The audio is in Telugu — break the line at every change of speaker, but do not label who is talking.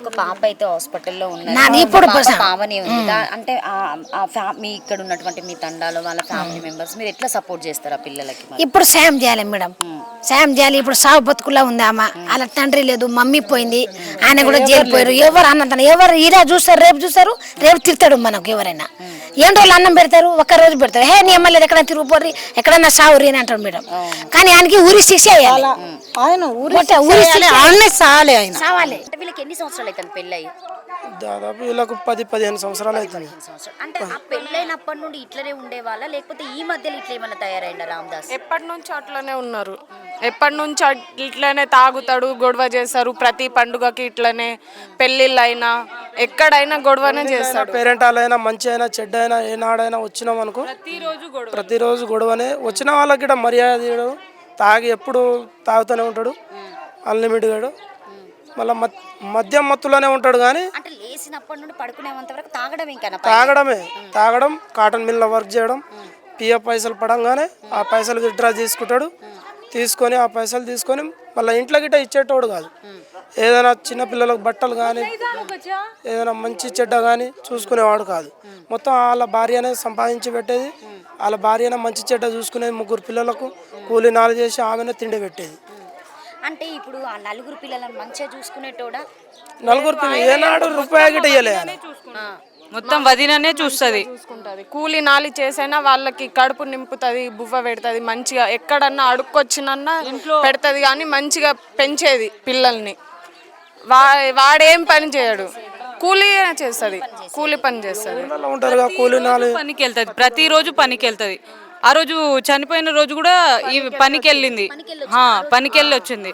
ఒక పాప అయితే హాస్పిటల్లో
నాది
ఉన్నారు.
ఇప్పుడు
పాప పావని ఉంది. అంటే మీ ఇక్కడ ఉన్నటువంటి మీ తండాలో వాళ్ళ ఫ్యామిలీ మెంబర్స్ మీరు ఎట్లా సపోర్ట్ చేస్తారు ఆ పిల్లలకి మరి?
ఇప్పుడు సాయం చేయాలి మేడం, సాయం చేయాలి. ఇప్పుడు సాగు బతుకులా ఉంది ఆమె, అలా తండ్రి లేదు, మమ్మీ పోయింది, ఆయన కూడా జైలుపోయారు. ఎవరు అన్నతను ఎవరు ఈరా చూస్తారు, రేపు చూస్తారు, రేపు తిడతాడు మనకు. ఎవరైనా ఏం రోజులు అన్నం పెడతారు, ఒక్క రోజు పెడతారు. హే నీ అమ్మ లేదు, ఎక్కడైనా తిరుగుపోర్రి, ఎక్కడన్నా సావురి అని అంటారు మేడం. కానీ ఆయనకి ఊరి శిక్ష వేయాలి.
ఆయన
ఊరి శిక్ష
సాలే ఆయన
సావాలి.
అంటే వీళ్ళకి ఎన్ని సంవత్సరాలు అవుతుంది పెళ్ళయి?
దాదాపు వీళ్ళకు 10-15 సంవత్సరాలు అవుతుంది.
అంటే ఆ పెళ్ళైనప్పటి నుండి ఇట్లనే ఉండేవాళ్ళ, లేకపోతే ఈ మధ్యలో ఇట్లా ఏమన్నా తయారైందా రామదాస్?
ఎప్పటి నుంచి అట్లనే ఉన్నారు, ఎప్పటి నుంచి ఇట్లనే తాగుతాడు, గొడవ చేస్తారు. ప్రతి పండుగకి ఇట్లనే, పెళ్ళిళ్ళైనా ఎక్కడైనా గొడవనే చేస్తాడు.
పేరెంటాలైనా మంచి అయినా చెడ్డ అయినా ఏనాడైనా వచ్చినాం అనుకో ప్రతిరోజు గొడవనే. వచ్చిన వాళ్ళకి కూడా మర్యాద ఇవ్వడం, తాగి ఎప్పుడు తాగుతూనే ఉంటాడు, అన్లిమిటెడ్. మళ్ళీ మద్యం మత్తులోనే ఉంటాడు. కానీ
అంటే లేచినప్పటి నుండి పడుకునేంత వరకు తాగడం, ఇంకా
తాగడం, కాటన్ మిల్లో వర్క్ చేయడం, పిఎఫ్ పైసలు పడంగానే ఆ పైసలు విత్డ్రా తీసుకొని ఆ పైసలు తీసుకొని మళ్ళీ ఇంట్లో గిట్ట ఇచ్చేటోడు కాదు. ఏదైనా చిన్నపిల్లలకు బట్టలు కానీ ఏదైనా మంచి చెడ్డ కానీ చూసుకునేవాడు కాదు. మొత్తం వాళ్ళ భార్యనే సంపాదించి పెట్టేది, వాళ్ళ భార్యనే మంచి చెడ్డ చూసుకునేది. 3 పిల్లలకు కూలి నాలు చేసి ఆమెనే తిండి పెట్టేది.
అంటే ఇప్పుడు ఆ 4 పిల్లలను మంచిగా చూసుకునేటోడా?
4 పిల్లలు ఏనాడు రూపాయి గిట్ట ఇయ్యలే.
మొత్తం వదిననే చూస్తుంది. కూలి నాలి చేసైనా వాళ్ళకి కడుపు నింపుతుంది, బువ్వ పెడుతుంది, మంచిగా ఎక్కడన్నా అడుక్కొచ్చినన్నా పెడుతుంది. కానీ మంచిగా పెంచేది పిల్లల్ని. వాడేం పని చేయడు, కూలీ చేస్తుంది, కూలి పని చేస్తుంది.
పనికి వెళ్తుంది, ప్రతిరోజు పనికి వెళ్తుంది. ఆ రోజు చనిపోయిన రోజు కూడా ఈ పనికి వెళ్ళింది, పనికి వెళ్ళి వచ్చింది.